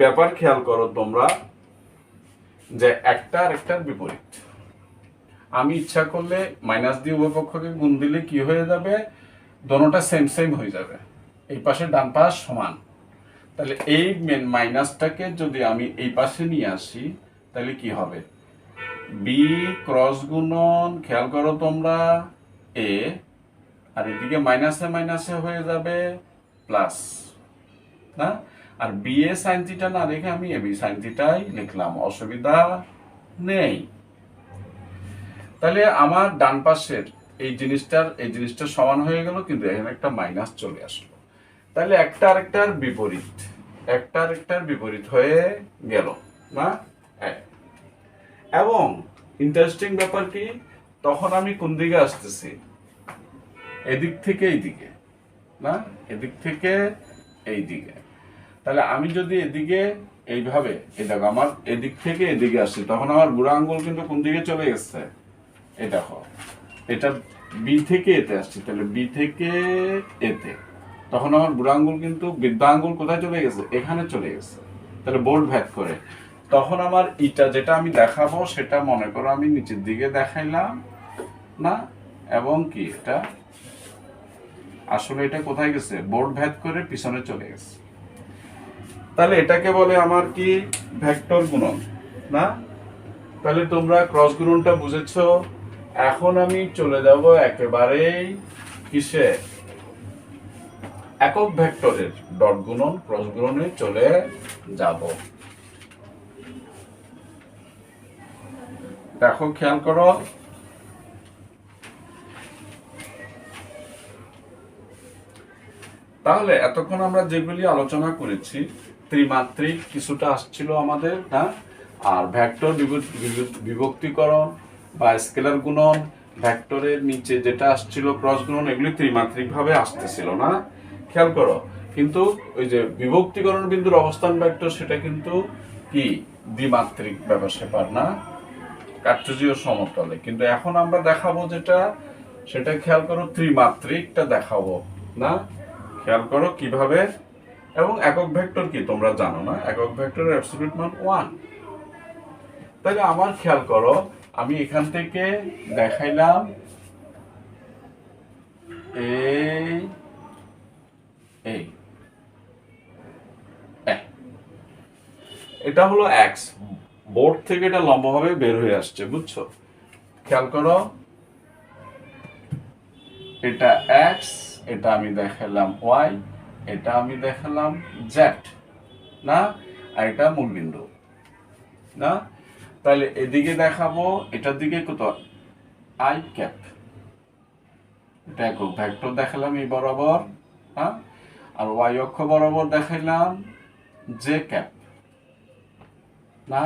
[SPEAKER 1] ব্যাপার খেয়াল করো তোমরা, যে একটা আর একটার বিপরীত। আমি ইচ্ছা করলে মাইনাস দিয়ে উভয় পক্ষকে গুণ দিলে কি হয়ে যাবে, দোনোটা সেম সেম হয়ে যাবে, এই পাশে ডান পাশ সমান। তাহলে এই মাইনাসটাকে যদি আমি এই পাশে নিয়ে আসি, তাহলে কি হবে, বি ক্রস গুণন, খেয়াল করো তোমরা, এ, আর এদিকে মাইনাসে মাইনাসে হয়ে যাবে প্লাস না, আর বি এ সাইন থিটা না রেখে আমি এ বি সাইন থিটাই লিখলাম, অসুবিধা নেই। তাহলে আমার ডান পাশের এই জিনিসটা সমান হয়ে গেল, কিন্তু এখানে একটা মাইনাস চলে আসলো। তাহলে একটা আরেকটার বিপরীত হয়ে গেল না। এবং ইন্টারেস্টিং ব্যাপার কি, তখন আমি কোন দিকে আসতেছি, এদিক থেকে এইদিকে না, এদিক থেকে এই দিকে। তাহলে আমি যদি এদিকে এইভাবে, এই দেখো আমার এদিক থেকে এদিকে আসছি, তখন আমার বুড়া আঙ্গুল কিন্তু কোন দিকে চলে গেছে, এই দেখো এটা বি থেকে এতে আসছে, তাহলে বি থেকে এতে, তখন আমার বুড়া আঙ্গুল কিন্তু বৃদ্ধা আঙ্গুল কোথায় চলে গেছে, এখানে চলে গেছে। তাহলে বোর্ড ভেদ করে তখন আমার ইটা যেটা আমি দেখাবো সেটা মনে করো আমি নিচের দিকে দেখাইলাম না, এবং কি এটা আসলে এটা কোথায় গেছে, বোর্ড ভেদ করে পিছনে চলে গেছে। তাহলে এটাকে বলে আমার কি, ভেক্টর গুণন না। তাহলে তোমরা ক্রস গুণনটা বুঝেছো। এখন আমি চলে যাব একেবারেই কিসে, একক ভেক্টরের ডট গুণন ক্রস গুণনে চলে যাব। দেখো খেয়াল করো, তাহলে এতক্ষণ আমরা যেগুলি আলোচনা করেছি, ত্রিমাত্রিক কিছুটা আসছিল আমাদের না, আর ভেক্টর বিভক্তিকরণ বা স্কেলার গুণন, ভেক্টরের নিচে যেটা আসছিল ক্রস গুণন, এগুলি ত্রিমাত্রিক ভাবে আসতেছিল না, খেয়াল করো। কিন্তু ওই যে বিভক্তিকরণ বিন্দুর অবস্থান ভেক্টর, সেটা কিন্তু কি দ্বিমাত্রিক ব্যাপার স্যাপার না, কার্টেজীয় সমতলে। কিন্তু এখন আমরা দেখাবো যেটা, সেটা খেয়াল করো ত্রিমাত্রিকটা দেখাবো না, খেয়াল করো কিভাবে। এবং একক ভেক্টর কি তোমরা জানো না, একক ভেক্টরের অ্যাবসলিউট মান 1। তাহলে আমার খেয়াল করো, আমি এখান থেকে দেখাইলাম এই এই এটা হলো এক্স, বোর্ড থেকে এটা লম্বভাবে বের হয়ে আসছে, বুঝছো? খেয়াল করো, এটা এক্স, এটা আমি দেখালাম ওয়াই, এটা আমি দেখালাম জেড না, আর এটা মূলবিন্দু না। তাহলে এদিকে দেখাবো, এটার দিকে কত, আই ক্যাপ, এটা একক ভেক্টর দেখালাম এই বরাবর, হ্যাঁ, আর ওয়াই অক্ষ বরাবর দেখাইলাম জে ক্যাপ না,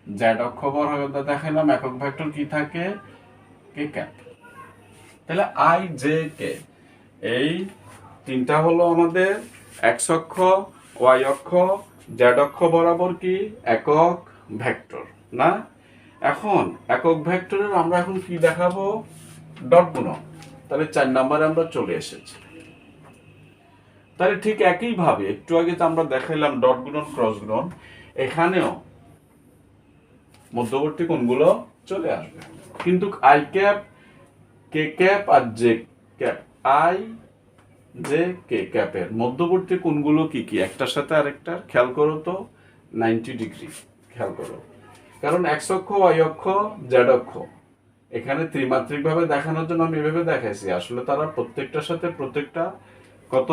[SPEAKER 1] জেড অক্ষ বরাবর দেখাইলাম একক ভেক্টর কি থাকে, কে ক্যাপ। তাহলে আই জে কে, এই তিনটা হলো আমাদের এক্স অক্ষ, ওয়াই অক্ষ, জেড অক্ষ বরাবর কি একক ভেক্টর না। এখন একক ভেক্টরের আমরা এখন কি দেখাবো, ডট গুণন। তাহলে 4 নম্বরে আমরা চলে এসেছি। তাহলে ঠিক একই ভাবে একটু আগে তো আমরা দেখাইলাম ডট গুণন ক্রস গুণন, এখানেও মধ্যবর্তী কোণগুলো চলে আসবে। কিন্তু আই ক্যাপ, কে ক্যাপ আর j cap, i j k ক্যাপের মধ্যবর্তী কোণগুলো কি কি একটার সাথে আরেকটার, খেয়াল করো তো, 90 ডিগ্রি। খেয়াল করো, কারণ এক্স অক্ষ, ওয়াই অক্ষ, জেড অক্ষ এখানে ত্রিমাত্রিক ভাবে দেখানোর জন্য আমি এভাবে দেখাইছি, আসলে তারা প্রত্যেকটার সাথে প্রত্যেকটা কত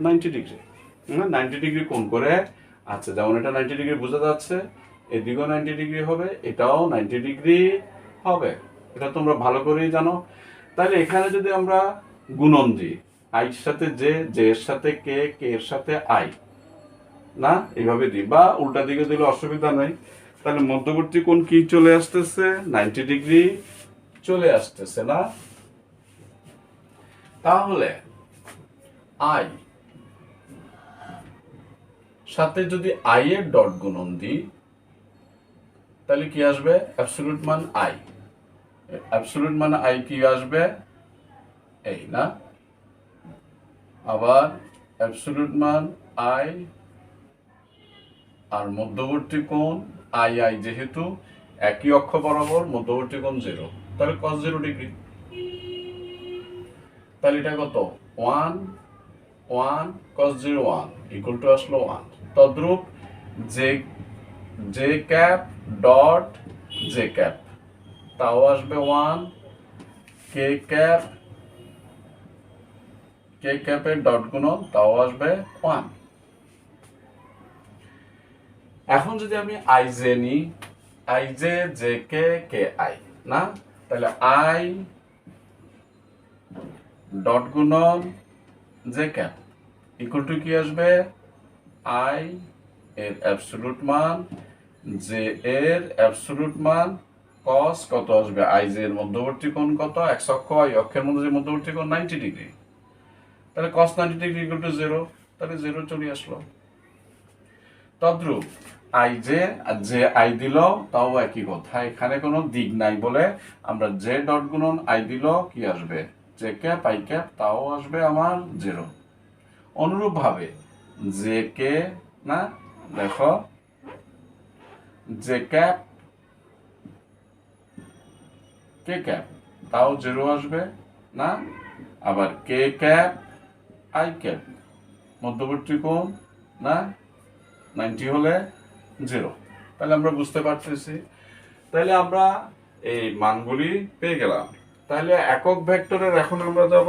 [SPEAKER 1] 90 ডিগ্রি, 90 ডিগ্রি কোণ করে আছে। যেমন এটা 90 ডিগ্রি বোঝা যাচ্ছে, এদিকেও 90 ডিগ্রি হবে, এটাও 90 ডিগ্রি হবে, এটা তোমরা ভালো করেই জানো। তাহলে এখানে যদি আমরা গুণন দিই, আই এর সাথে জে এর সাথে কে এর সাথে আই, না এইভাবে দিই, বা উল্টা দিকে দিলে অসুবিধা নাই। তাহলে মধ্যবর্তী কোণ কি চলে আসতেছে, 90 ডিগ্রি চলে আসতেছে না? তাহলে আই সাথে যদি আই এর ডট গুণন দিই তাহলে কি আসবে, অ্যাবসলিউট মান আই। অ্যাবসলিউট মান আই কি আসবে, এই না? আবার অ্যাবসলিউট মান আই আর মধ্যবর্তী কোণ আই আই, যেহেতু একই অক্ষ বরাবর মধ্যবর্তী কোণ 0, তাহলে cos 0 ডিগ্রি। তাহলে এটা কত, 1 1 cos 0 1 ইকুয়াল টু আসলো 1। তদ্রূপ J cap dot J cap, তাও আসবে 1। কে ক্যাপের ডট গুণন, তাও আসবে 1। এখন যদি আমি আই জে নিই, I J J K I, না? তাহলে আই ডট গুণন জে ক্যাপ ইকুয়াল টু কি আসবে, আই এর অ্যাবসলিউট মান জে এর অ্যাবসলিউট মান cos কত আসবে, আই জে এর মধ্যবর্তী কোণ কত, x অক্ষ y অক্ষের মধ্যে যে মধ্যবর্তী কোণ 90 ডিগ্রি, তাহলে cos 90 ডিগ্রি ইকুয়াল টু 0, তাহলে 0 চলে আসলো। তদ্রূপ আই জে আর জে আই দিল, তাও একই কথা, এখানে কোনো দিক নাই বলে আমরা জে ডট গুণন আই দিল কি আসবে, জে ক্যাপ আই ক্যাপ, তাও আসবে আমার 0। অনুরূপ ভাবে জে কে, না দেখো জে ক্যাপ কে ক্যাপ, তাও 0 আসবে, না? আবার কে ক্যাপ আই ক্যাপ, মধ্যবর্তী কোণ, না 90 হলে 0। তাহলে আমরা বুঝতে পারতেছি, তাহলে আমরা এই মানগুলি পেয়ে গেলাম। তাহলে একক ভেক্টরের এখন আমরা যাব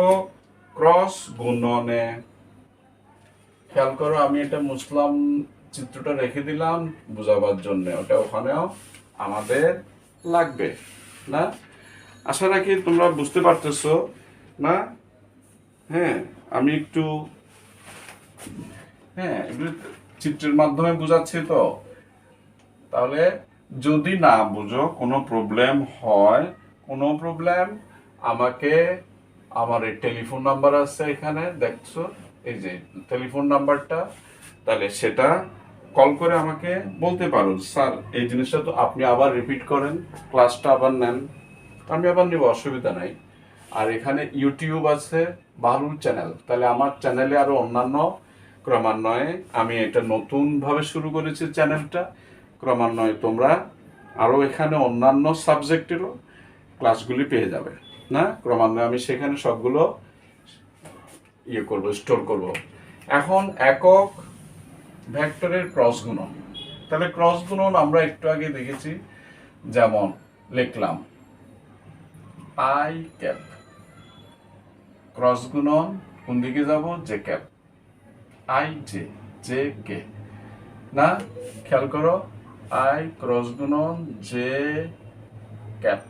[SPEAKER 1] ক্রস গুণনে। খেয়াল করো, আমি এটা মুছলাম, চিত্রটা রেখে দিলাম বোঝাবার জন্য, ওটা ওখানেও আমাদের লাগবে, না? আশা রাখি তোমরা বুঝতে পারতেছো, না? হ্যাঁ, আমি একটু এগুলো চিত্রের মাধ্যমে বোঝাচ্ছি তো। তাহলে যদি না বুঝো, কোনো প্রবলেম হয়, কোনো প্রবলেম, আমাকে আমার এই টেলিফোন নাম্বার আছে এখানে দেখছো, এই যে টেলিফোন নাম্বারটা, তাহলে সেটা কল করে আমাকে বলতে পারো, স্যার এই জিনিসটা তো আপনি আবার রিপিট করেন, ক্লাসটা আবার নেন, আমি আবার নিব, অসুবিধা নাই। আর এখানে ইউটিউব আছে, বাহরুল চ্যানেল, তাহলে আমার চ্যানেলে আরো অন্যান্য, ক্রমান্বয়ে আমি এটা নতুনভাবে শুরু করেছি চ্যানেলটা, ক্রমান্বয়ে তোমরা আরও এখানে অন্যান্য সাবজেক্টেরও ক্লাসগুলি পেয়ে যাবে, না? ক্রমান্বয়ে আমি সেখানে সবগুলো স্টোর করব। এখন একক ভেক্টরের ক্রস গুণন, তাহলে ক্রস গুণন আমরা একটু আগে দেখেছি, যেমন লিখলাম আই ক্যাপ, ক্রস গুণন কোন দিকে যাব, জে ক্যাপ আই জে কে, না? খেয়াল করো, আই ক্রস গুণন জে ক্যাপ,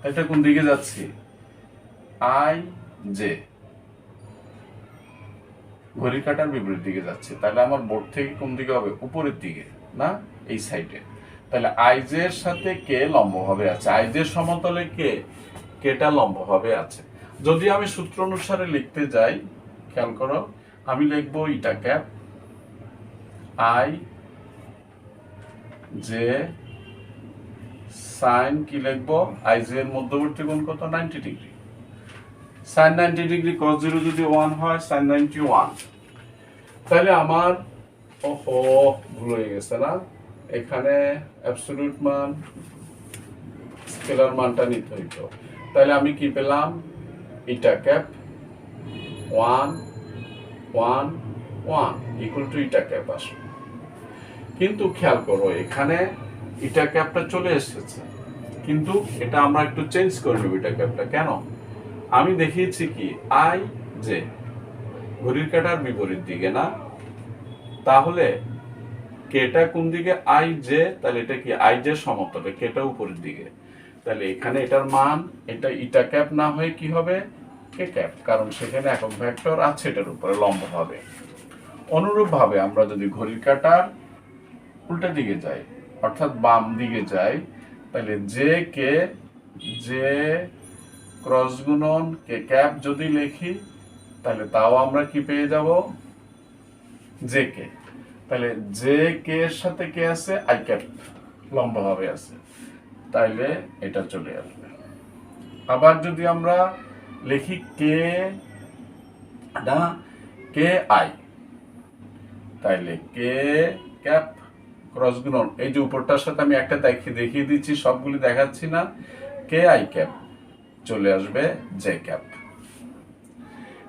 [SPEAKER 1] এটা কোন দিকে যাচ্ছি, আই জে, ঘড়ি কাটার বিপরীত দিকে যাচ্ছে, তাহলে আমার বোর্ড থেকে কোন দিকে হবে, উপরের দিকে, না? এই সাইডে। তাহলে আই জে এর সাথে কে লম্বভাবে আছে, আই জে সমতলে কেটা লম্বভাবে আছে। যদি আমি সূত্র অনুসারে লিখতে যাই, খেয়াল করো, আমি লিখবো ইটা ক্যাপ আই জে সাইন, কি লিখবো, আই জে এর মধ্যবর্তী কোণ কত, 90 ডিগ্রি, সাইন 90 ডিগ্রি cos 0 যদি 1 হয়, সাইন 90 1। তাহলে আমার ওহো ভুল হয়ে গেছে, না? এখানে অ্যাবসলিউট মান স্কেলার মানটা নিতে হইতো, তাহলে আমি কি পেলাম, eta cap 1 1 1 equal to eta cap আসবে। কিন্তু খেয়াল করো, এখানে ইটা ক্যাপটা চলে এসেছে, কিন্তু এটা আমরা একটু চেঞ্জ করে নেব ইটা ক্যাপটা। কেন? আমি দেখিয়েছি কি, আই জে ঘড়ির কাঁটার বিপরীত দিকে, না? তাহলে কেটা কোন দিকে, আই জে, তাহলে এটা কি আই জে সমতলে, কেটা উপরের দিকে, তাহলে এখানে এটার মান, এটা ইটা ক্যাপ না হয়ে কি হবে, কে ক্যাপ, কারণ সেখানে একক ভেক্টর আছে এটার উপরে লম্বভাবে। অনুরূপভাবে আমরা যদি ঘড়ির কাঁটার উল্টা দিকে যাই, অর্থাৎ বাম দিকে যাই, তাহলে জে ক্রস গুণন কে ক্যাপ যদি লিখি, তাহলে তাও আমরা কি পেয়ে যাব, জে কে। তাহলে জে কে এর সাথে কে আছে, আই ক্যাপ লম্বভাবে আছে, তাইলে এটা চলে আসবে। আবার যদি আমরা লিখি কে না কে আই, তাইলে কে ক্যাপ ক্রস গুণন, এই যে উপরটার সাথে আমি একটা দেখিয়ে দিচ্ছি, সবগুলি দেখাচ্ছি না, কে আই ক্যাপ চলে আসবে জে ক্যাপ।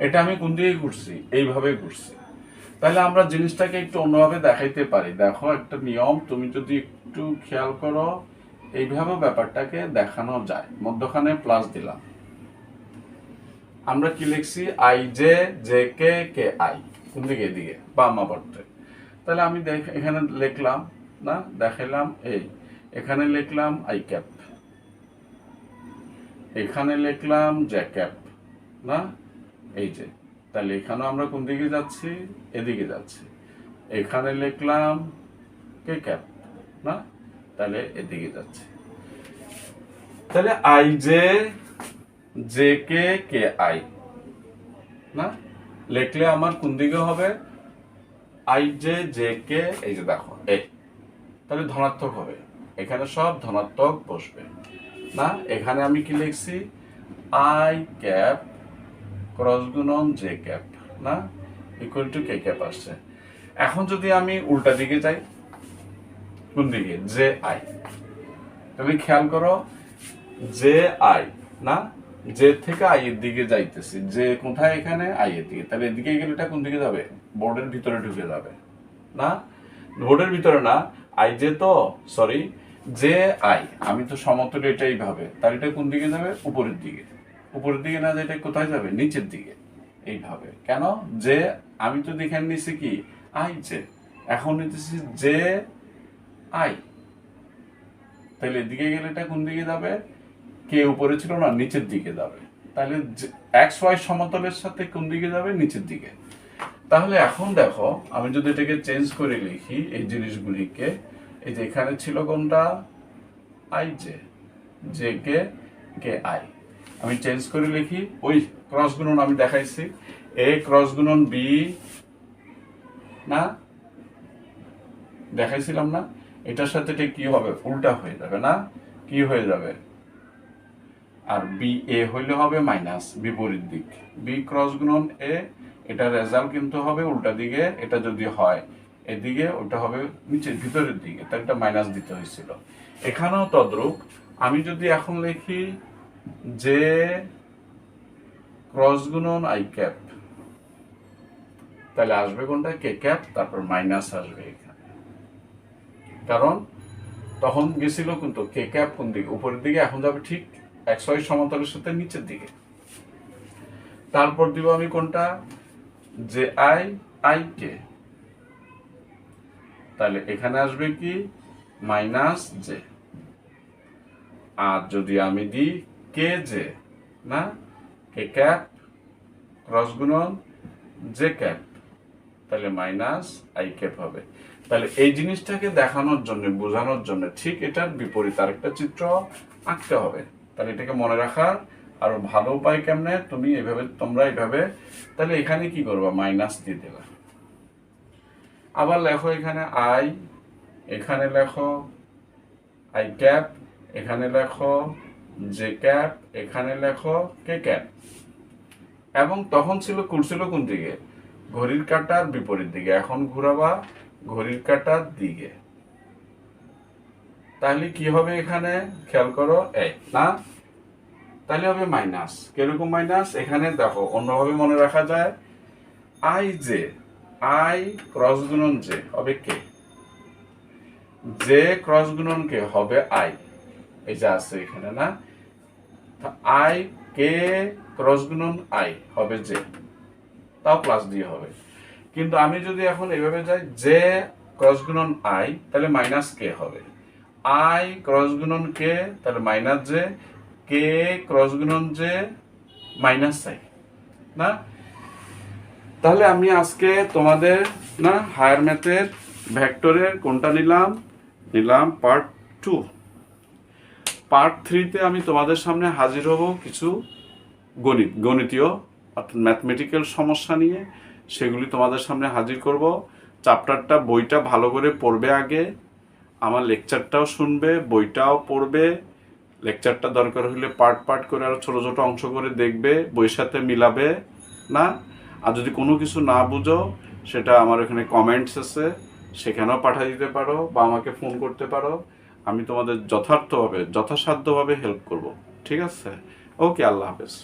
[SPEAKER 1] এটা আমি কোন দিকে ঘুরছি, এইভাবে ঘুরছি। তাহলে আমরা জিনিসটাকে একটু অন্যভাবে দেখাইতে পারি। দেখো একটা নিয়ম, তুমি যদি একটু খেয়াল করো, এইভাবে ব্যাপারটাকে দেখানো যায়। মধ্যখানে প্লাস দিলাম, আমরা কি লিখছি, I J J K K I, কোন দিকে, এদিকে বাম পার্টে। তাহলে আমি এখানে লিখলাম না, দেখাইলাম এই, এখানে লিখলাম আই ক্যাপ, এখানে লিখলাম জে ক্যাপ না, এই যে। তাহলে এখানে আমরা কোন দিকে যাচ্ছি, এদিকে যাচ্ছি। এখানে লিখলাম কে ক্যাপ না, তাহলে এদিকে যাচ্ছি। তাহলে I J J K K I না লিখলে আমার কোন দিকে হবে, আই জে জে কে, এই যে দেখো এই, তাহলে ধনাত্মক হবে, এখানে সব ধনাত্মক বসবে না। এখানে আমি কি লিখছি, আই ক্যাপ ক্রস গুণন জে ক্যাপ না ইকুয়াল টু কে ক্যাপ আসছে। এখন যদি আমি উল্টা দিকে যাই, কোন দিকে, জে আই, তুমি খেয়াল করো, জে আই না, জে থেকে আই এর দিকে যাইতেছি, যে কোথায়, এখানে আই এর দিকে। তাহলে এদিকে গেলে এটা কোন দিকে যাবে, বোর্ডের ভিতরে ঢুকে যাবে না, বোর্ডের ভিতরে না, আই জে তো সরি জে আই, আমি তো সমতুল্য এটা এইভাবে, তাহলে এটা কোন দিকে যাবে, উপরের দিকে। উপরের দিকে না, যেটা কোথায় যাবে, নিচের দিকে। এইভাবে কেন, যে আমি তো দেখে নিছি কি, আই জে, এখন নিতেছি জে আই, তাহলে এদিকে গেলে এটা কোন দিকে যাবে, কে উপরে ছিল না, নিচের দিকে যাবে। তাহলে এক্স ওয়াই সমতলের সাথে কোন দিকে যাবে, নিচের দিকে। তাহলে এখন দেখো, আমি যদি এটাকে চেঞ্জ করে লিখি এই জিনিসগুলিকে, এই যে এখানে ছিল কোনটা, I J J K K I, আমি চেঞ্জ করে লিখি, ওই ক্রস গুণন আমি দেখাইছি, এ ক্রস গুণন বি না, দেখাইছিলাম না, এটার সাথে এটা কি হবে, উল্টা হয়ে যাবে না, কি হয়ে যাবে, আর বি এ হইলে হবে মাইনাস, বিপরীত দিক, বি ক্রস গুণন এ, এটা রেজাল্ট কিন্তু হবে উল্টা দিকে। এটা যদি হয় এদিকে, ওটা হবে নিচের ভিতরের দিকে, তাহলে এটা মাইনাস দিতে হয়েছিল। এখানেও তদ্রূপ, আমি যদি এখন লিখি যে ক্রস গুণন আই ক্যাপ, তাহলে আসবে কোনটা, কে ক্যাপ, তারপর মাইনাস আসবে এখানে, কারণ তখন গেছিল কিন্তু কে ক্যাপ কোন দিকে, উপরের দিকে, এখন যাবে ঠিক এক্স ওয়াই সমতলের সাথে নিচের দিকে। তারপর দিব আমি কোনটা, যে আই আই কে, তাহলে এখানে আসবে কি, মাইনাস জে। আর যদি আমি দিই কে জে না, কে ক্যাপ ক্রস গুণন জে ক্যাপ, তাহলে মাইনাস আই ক্যাপ হবে। তাহলে এই জিনিসটাকে দেখানোর জন্য, বোঝানোর জন্য ঠিক এটার বিপরীত আরেকটা চিত্র আঁকতে হবে। তাহলে এটাকে মনে রাখার আরো ভালো উপায় কেমনে, তুমি এইভাবে, তোমরা এইভাবে, তাহলে এখানে কি করবা, মাইনাস দিয়ে দেবা। আবার লেখো এখানে আই, এখানে লেখো আই ক্যাপ, এখানে লেখো জে ক্যাপ, এখানে লেখো কে ক্যাপ। এবং তখন ঘুরছিল কোন দিকে, ঘড়ির কাঁটার বিপরীত দিকে, এখন ঘুরাবা ঘড়ির কাঁটার দিকে। তাহলে কি হবে, এখানে খেয়াল করো, এই না, তাহলে হবে মাইনাস। কিরকম মাইনাস, এখানে দেখো অন্যভাবে মনে রাখা যায়, আই জে আই ক্রস গুণন জে হবে কে, জে ক্রস গুণন কে হবে আই, এই যে আছে এখানে না, আই কে ক্রস গুণন আই হবে জে, তাও প্লাস দিয়ে হবে। কিন্তু আমি যদি এখন এইভাবে যাই, জে ক্রস গুণন আই, তাহলে মাইনাস কে হবে, আই ক্রস গুণন কে, তাহলে মাইনাস জে, কে ক্রস গুণন জে মাইনাস আই, না? তাহলে আমি আজকে তোমাদের না হায়ার ম্যাথের ভেক্টরের কোনটা নিলাম পার্ট 2। পার্ট 3-তে আমি তোমাদের সামনে হাজির হব কিছু গণিতীয় অর্থাৎ ম্যাথমেটিক্যাল সমস্যা নিয়ে, সেগুলি তোমাদের সামনে হাজির করব। চ্যাপ্টারটা বইটা ভালো করে পড়বে, আগে আমার লেকচারটাও শুনবে, বইটাও পড়বে, লেকচারটা দরকার হলে পার্ট পার্ট করে আরও ছোটো ছোটো অংশ করে দেখবে, বইয়ের সাথে মিলাবে না। আর যদি কোনো কিছু না বুঝো সেটা আমার এখানে কমেন্টস আছে, সেখানেও পাঠিয়ে দিতে পারো বা আমাকে ফোন করতে পারো। আমি তোমাদের যথাসাধ্যভাবে হেল্প করব। ঠিক আছে? ওকে, আল্লাহ হাফেজ।